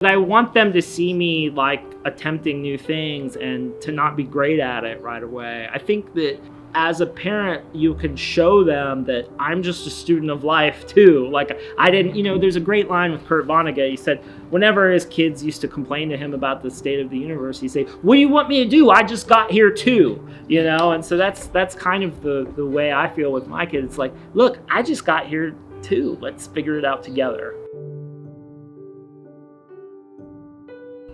But I want them to see me like attempting new things and to not be great at it right away. I think that as a parent, you can show them that I'm just a student of life too. Like I didn't, there's a great line with Kurt Vonnegut. He said, whenever his kids used to complain to him about the state of the universe, he'd say, what do you want me to do? I just got here too, And so that's kind of the way I feel with my kids. It's like, look, I just got here too. Let's figure it out together.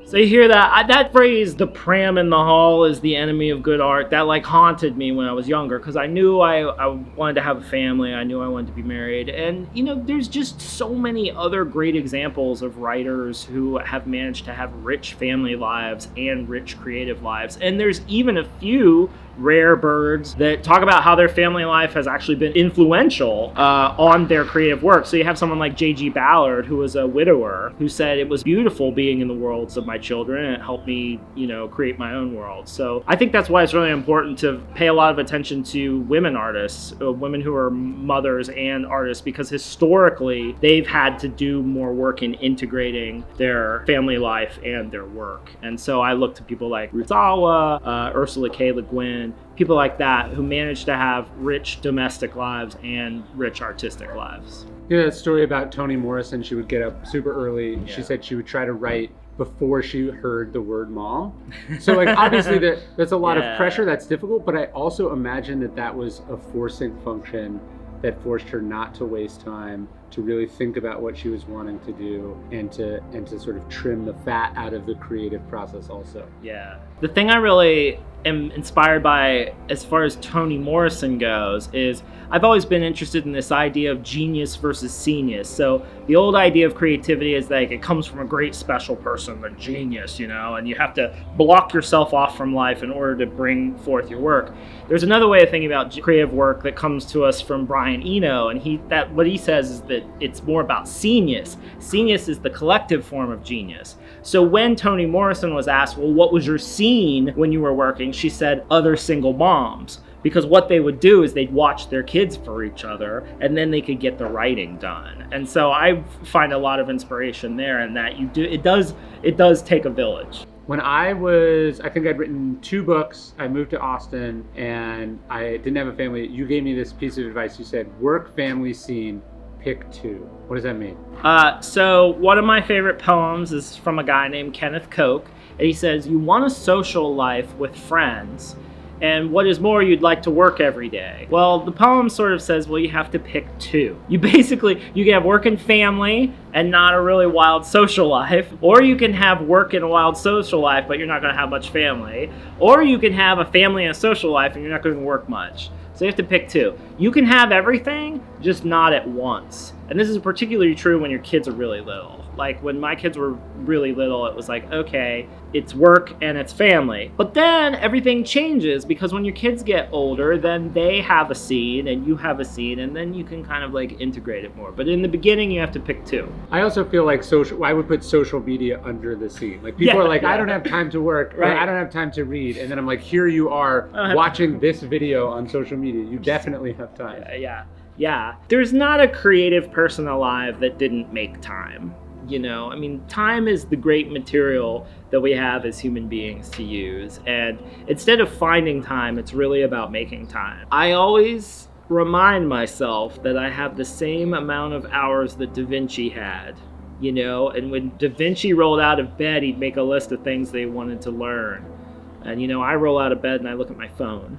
So you hear that phrase, the pram in the hall is the enemy of good art, that like haunted me when I was younger, because I knew I wanted to have a family, I knew I wanted to be married, and there's just so many other great examples of writers who have managed to have rich family lives and rich creative lives, and there's even a few rare birds that talk about how their family life has actually been influential on their creative work. So you have someone like J.G. Ballard, who was a widower, who said it was beautiful being in the worlds of my children, and it helped me, create my own world. So I think that's why it's really important to pay a lot of attention to women artists, women who are mothers and artists, because historically they've had to do more work in integrating their family life and their work. And so I look to people like Ruth Awa, Ursula K. Le Guin, people like that who managed to have rich domestic lives and rich artistic lives. That story about Toni Morrison, she would get up super early. Yeah. She said she would try to write before she heard the word mom. So like obviously that's a lot of pressure, that's difficult, but I also imagine that was a forcing function that forced her not to waste time, to really think about what she was wanting to do, and to sort of trim the fat out of the creative process also. Yeah. The thing I really am inspired by as far as Toni Morrison goes is I've always been interested in this idea of genius versus genius. So the old idea of creativity is like it comes from a great special person, the genius, and you have to block yourself off from life in order to bring forth your work. There's another way of thinking about creative work that comes to us from Brian Eno, and what he says is that it's more about genius. Genius is the collective form of genius. So when Toni Morrison was asked, well, what was your scene when you were working? She said, other single moms. Because what they would do is they'd watch their kids for each other, and then they could get the writing done. And so I find a lot of inspiration there, and that it does take a village. When I think I'd written 2 books, I moved to Austin, and I didn't have a family. You gave me this piece of advice. You said, work, family, scene, pick 2. What does that mean? So one of my favorite poems is from a guy named Kenneth Koch, and he says, you want a social life with friends, and what is more, you'd like to work every day. Well, the poem sort of says, well, you have to pick 2. You can have work and family and not a really wild social life, or you can have work and a wild social life, but you're not going to have much family, or you can have a family and a social life and you're not going to work much. So you have to pick 2. You can have everything, just not at once. And this is particularly true when your kids are really little. Like when my kids were really little, it was like, okay, it's work and it's family. But then everything changes, because when your kids get older, then they have a scene and you have a scene, and then you can kind of like integrate it more. But in the beginning, you have to pick 2. I also feel like I would put social media under the scene. Like people are like, I don't have time to work, right. Or I don't have time to read. And then I'm like, here you are watching this video on social media. You definitely have time. Yeah. There's not a creative person alive that didn't make time. Time is the great material that we have as human beings to use. And instead of finding time, it's really about making time. I always remind myself that I have the same amount of hours that Da Vinci had, and when Da Vinci rolled out of bed, he'd make a list of things they wanted to learn. And, I roll out of bed and I look at my phone.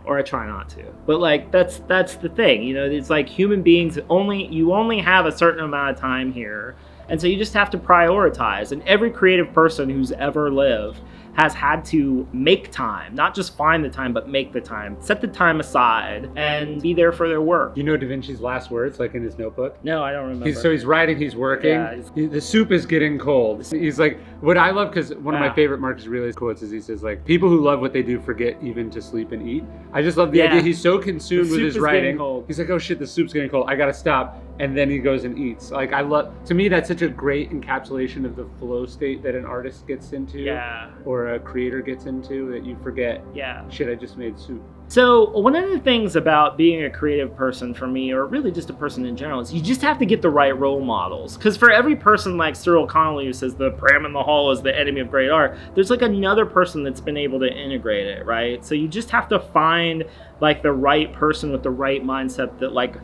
Or I try not to. But like that's the thing, it's like human beings you only have a certain amount of time here. And so you just have to prioritize. And every creative person who's ever lived has had to make time, not just find the time, but make the time, set the time aside, and be there for their work. You know Da Vinci's last words, like in his notebook? No, I don't remember. He's writing, he's working. Yeah, the soup is getting cold. He's like, what I love, because one of my favorite Marcus Aurelius quotes is he says, like, people who love what they do forget even to sleep and eat. I just love the idea. He's so consumed with his writing. He's like, oh shit, the soup's getting cold. I gotta stop. And then he goes and eats. Like, to me, that's such a great encapsulation of the flow state that an artist gets into, or a creator gets into, that you forget, shit, I just made soup. So one of the things about being a creative person for me, or really just a person in general, is you just have to get the right role models. Because for every person like Cyril Connolly who says the pram in the hall is the enemy of great art, there's like another person that's been able to integrate it, right? So you just have to find like the right person with the right mindset that like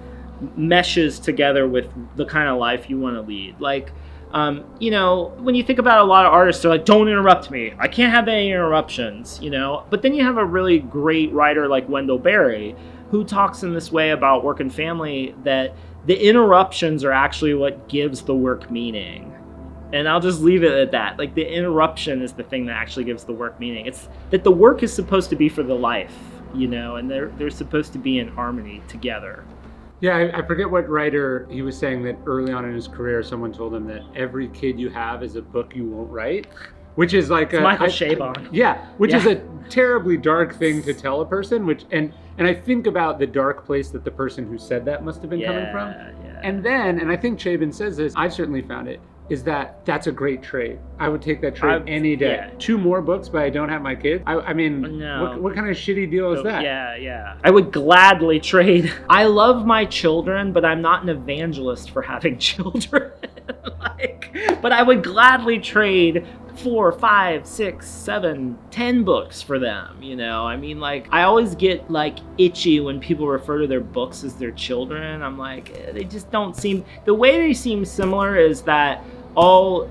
meshes together with the kind of life you want to lead. Like, you know, when you think about a lot of artists, they're like, don't interrupt me. I can't have any interruptions, you know? But then you have a really great writer like Wendell Berry, who talks in this way about work and family, that the interruptions are actually what gives the work meaning. And I'll just leave it at that. Like, the interruption is the thing that actually gives the work meaning. It's that the work is supposed to be for the life, you know, and they're supposed to be in harmony together. Yeah, I forget what writer he was saying that early on in his career, someone told him that every kid you have is a book you won't write, which is like Michael Chabon. Yeah, which is a terribly dark thing to tell a person. Which and I think about the dark place that the person who said that must have been coming from. Yeah. And I think Chabon says this. I've certainly found it. Is that's a great trade. I would take that trade any day. Yeah. 2 more books, but I don't have my kids. I mean, no. what kind of shitty deal is that? Yeah. I would gladly trade. I love my children, but I'm not an evangelist for having children. But I would gladly trade 4, 5, 6, 7, 10 books for them, you know? I mean, like, I always get, like, itchy when people refer to their books as their children. I'm like, they just don't seem... The way they seem similar is that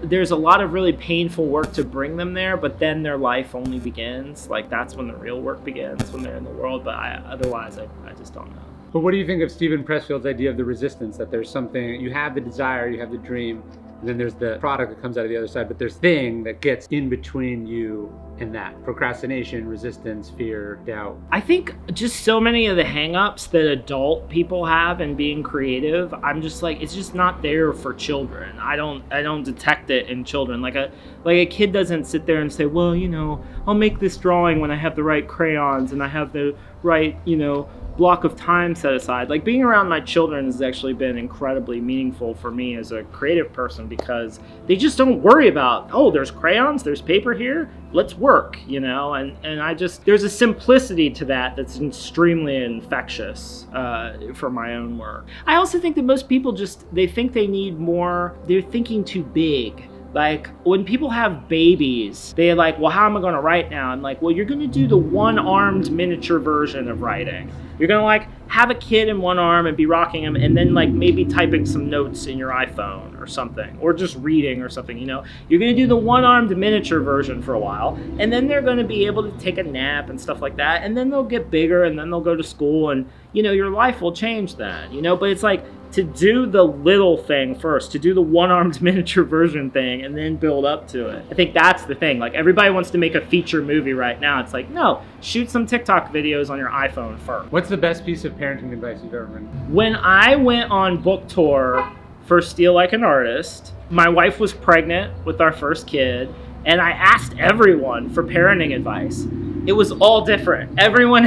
there's a lot of really painful work to bring them there, but then their life only begins. Like, that's when the real work begins, when they're in the world. But otherwise, I just don't know. But what do you think of Stephen Pressfield's idea of the resistance, that there's something, you have the desire, you have the dream, and then there's the product that comes out of the other side, but there's thing that gets in between you and that. Procrastination, resistance, fear, doubt. I think just so many of the hang-ups that adult people have in being creative, I'm just like, it's just not there for children. I don't detect it in children. Like a kid doesn't sit there and say, well, you know, I'll make this drawing when I have the right crayons and I have the right, you know, block of time set aside. Like, being around my children has actually been incredibly meaningful for me as a creative person, because they just don't worry about, oh, there's crayons, there's paper here, let's work, you know? And I just, there's a simplicity to that that's extremely infectious for my own work. I also think that most people they think they need more, they're thinking too big. Like, when people have babies, they're like, well, how am I going to write now? I'm like, well, you're going to do the one-armed miniature version of writing. You're going to, like, have a kid in one arm and be rocking him, and then, like, maybe typing some notes in your iPhone or something, or just reading or something, you know? You're going to do the one-armed miniature version for a while, and then they're going to be able to take a nap and stuff like that, and then they'll get bigger, and then they'll go to school, and, you know, your life will change then, you know? But it's like, to do the little thing first, to do the one-armed miniature version thing, and then build up to it. I think that's the thing. Like, everybody wants to make a feature movie right now. It's like, no, shoot some TikTok videos on your iPhone first. What's the best piece of parenting advice you've ever written? When I went on book tour for Steal Like an Artist, my wife was pregnant with our first kid, and I asked everyone for parenting advice. It was all different. Everyone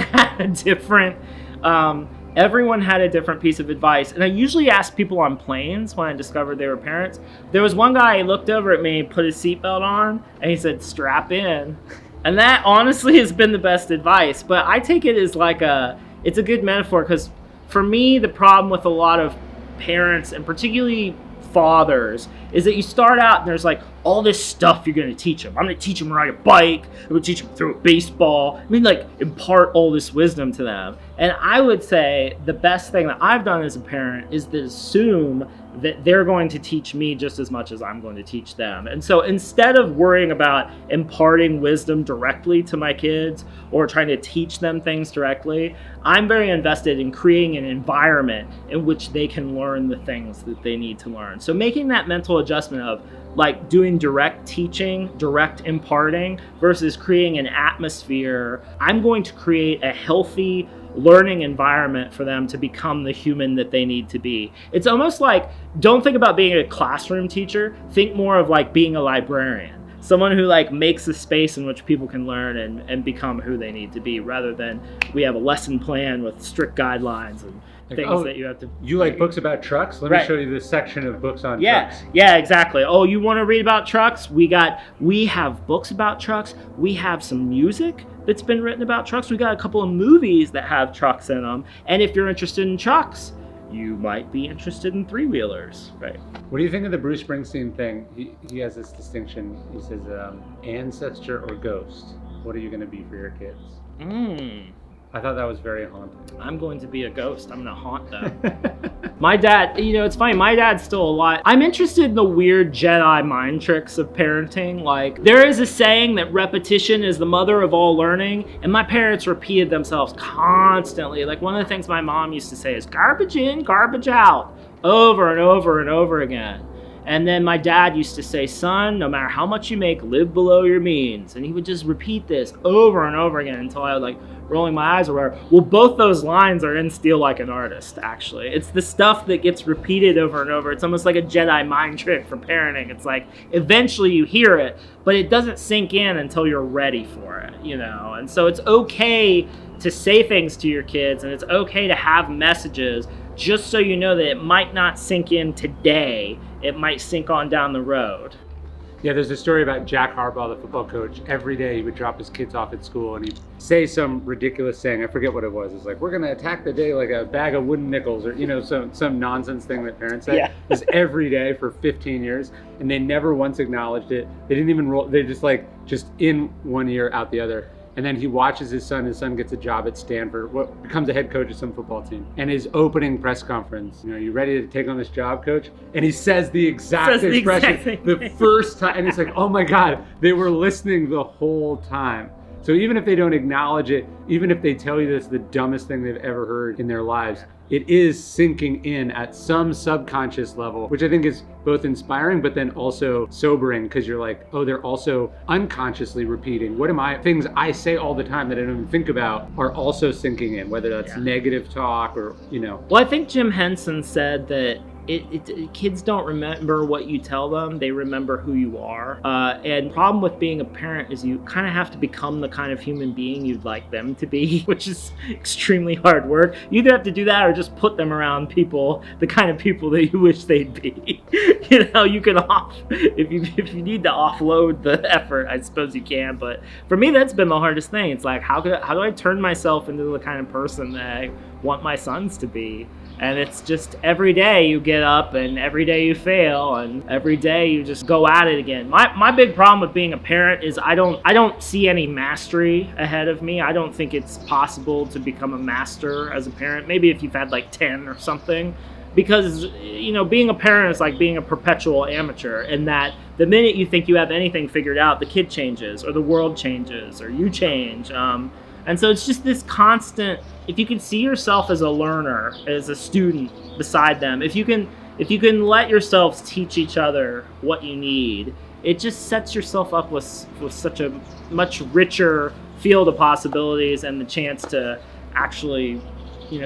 had a different piece of advice. And I usually ask people on planes when I discovered they were parents. There was one guy, he looked over at me, put his seatbelt on, and he said, strap in. And that honestly has been the best advice. But I take it as like it's a good metaphor, because for me, the problem with a lot of parents, and particularly fathers, is that you start out and there's like all this stuff you're going to teach them. I'm going to teach them to ride a bike. I'm going to teach them to throw a baseball. I mean, like, impart all this wisdom to them. And I would say the best thing that I've done as a parent is to assume that they're going to teach me just as much as I'm going to teach them. And so instead of worrying about imparting wisdom directly to my kids or trying to teach them things directly, I'm very invested in creating an environment in which they can learn the things that they need to learn. So making that mental adjustment of, like, doing direct teaching, direct imparting, versus creating an atmosphere. I'm going to create a healthy learning environment for them to become the human that they need to be. It's almost like, don't think about being a classroom teacher, think more of like being a librarian. someone who like makes a space in which people can learn and become who they need to be, rather than we have a lesson plan with strict guidelines and things that you have to. You like books about trucks? Let me show you this section of books on trucks. Yeah, exactly. Oh, you want to read about trucks? We have books about trucks. We have some music that's been written about trucks. We got a couple of movies that have trucks in them. And if you're interested in trucks, you might be interested in three-wheelers, right? What do you think of the Bruce Springsteen thing? He has this distinction. He says, ancestor or ghost? What are you going to be for your kids? I thought that was very haunting. I'm going to be a ghost. I'm going to haunt them. My dad, it's funny, my dad's still alive. I'm interested in the weird Jedi mind tricks of parenting. Like, there is a saying that repetition is the mother of all learning, and my parents repeated themselves constantly. Like, one of the things my mom used to say is garbage in, garbage out, over and over and over again. And then my dad used to say, son, no matter how much you make, live below your means. And he would just repeat this over and over again until I was like rolling my eyes or whatever. Well, both those lines are in Steal Like an Artist, actually. It's the stuff that gets repeated over and over. It's almost like a Jedi mind trick for parenting. It's like eventually you hear it, but it doesn't sink in until you're ready for it, And so it's okay to say things to your kids, and it's okay to have messages, just so you know that it might not sink in today. It might sink on down the road. Yeah, there's a story about Jack Harbaugh, the football coach. Every day he would drop his kids off at school and he'd say some ridiculous saying. I forget what it was. It's like, we're going to attack the day like a bag of wooden nickels, or, some nonsense thing that parents say. Yeah. It was every day for 15 years, and they never once acknowledged it. They didn't even roll. They just in one ear, out the other. And then he watches his son. His son gets a job at Stanford, becomes a head coach of some football team. And his opening press conference, are you ready to take on this job, coach? And he says the exact expression the first time. And it's like, oh my God, they were listening the whole time. So even if they don't acknowledge it, even if they tell you this is the dumbest thing they've ever heard in their lives, it is sinking in at some subconscious level, which I think is both inspiring, but then also sobering, because you're like, oh, they're also unconsciously repeating. Things I say all the time that I don't even think about are also sinking in, whether that's negative talk or, Well, I think Jim Henson said that kids don't remember what you tell them, they remember who you are. And the problem with being a parent is you kind of have to become the kind of human being you'd like them to be, which is extremely hard work. You either have to do that or just put them around people, the kind of people that you wish they'd be. You can if you need to offload the effort, I suppose you can. But for me, that's been the hardest thing. It's like, how do I turn myself into the kind of person that I want my sons to be? And it's just every day you get up and every day you fail and every day you just go at it again. My big problem with being a parent is I don't see any mastery ahead of me. I don't think it's possible to become a master as a parent. Maybe if you've had like 10 or something. Because, being a parent is like being a perpetual amateur, in that the minute you think you have anything figured out, the kid changes or the world changes or you change. And so it's just this constant, if you can see yourself as a learner, as a student beside them, if you can let yourselves teach each other what you need, it just sets yourself up with such a much richer field of possibilities and the chance to actually,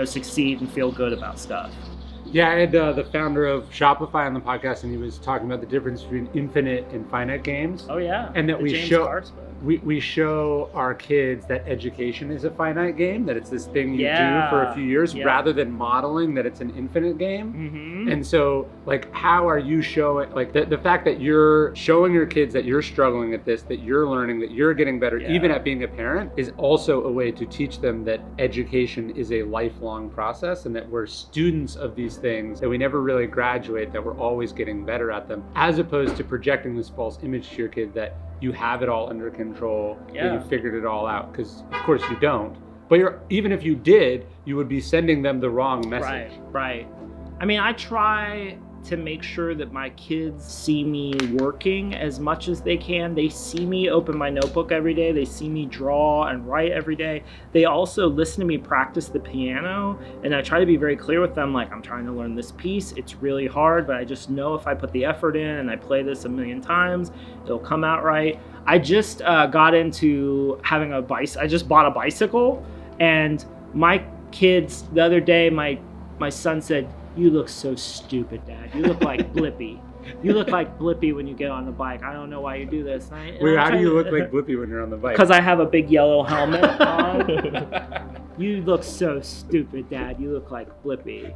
succeed and feel good about stuff. Yeah, I had the founder of Shopify on the podcast, and he was talking about the difference between infinite and finite games. Oh yeah, and that we show our kids that education is a finite game, that it's this thing you do for a few years, rather than modeling that it's an infinite game. Mm-hmm. And so, how are you showing, the fact that you're showing your kids that you're struggling at this, that you're learning, that you're getting better, even at being a parent, is also a way to teach them that education is a lifelong process, and that we're students of these things, that we never really graduate, that we're always getting better at them, as opposed to projecting this false image to your kid that you have it all under control, that you figured it all out, because of course you don't. But even if you did, you would be sending them the wrong message. Right. I mean, I try to make sure that my kids see me working as much as they can. They see me open my notebook every day. They see me draw and write every day. They also listen to me practice the piano, and I try to be very clear with them, I'm trying to learn this piece. It's really hard, but I just know if I put the effort in and I play this a million times, it'll come out right. I just got into having I just bought a bicycle, and my kids, the other day, my son said, "You look so stupid, Dad. You look like Blippi." You look like Blippi when you get on the bike. I don't know why you do this. Wait, how do you look like Blippi when you're on the bike? Because I have a big yellow helmet on. You look so stupid, Dad. You look like Blippi.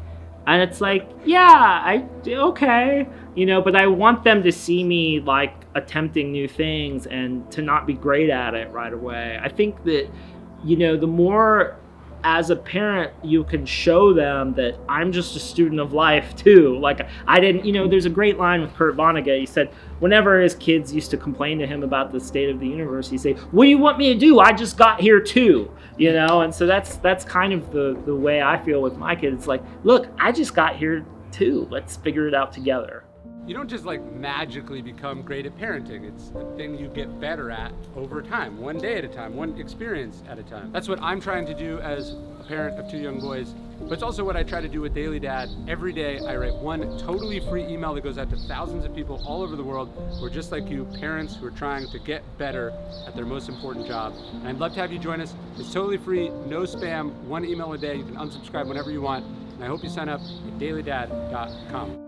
And it's like, yeah, okay, but I want them to see me like attempting new things and to not be great at it right away. I think that, the more as a parent you can show them that I'm just a student of life too. Like I didn't, there's a great line with Kurt Vonnegut. He said, whenever his kids used to complain to him about the state of the universe, he'd say, what do you want me to do? I just got here too, and so that's kind of the way I feel with my kids. It's like, look, I just got here too. Let's figure it out together. You don't just like magically become great at parenting. It's a thing you get better at over time, one day at a time, one experience at a time. That's what I'm trying to do as a parent of 2 young boys, but it's also what I try to do with Daily Dad. Every day I write one totally free email that goes out to thousands of people all over the world who are just like you, parents who are trying to get better at their most important job. And I'd love to have you join us. It's totally free, no spam, 1 email a day. You can unsubscribe whenever you want. And I hope you sign up at dailydad.com.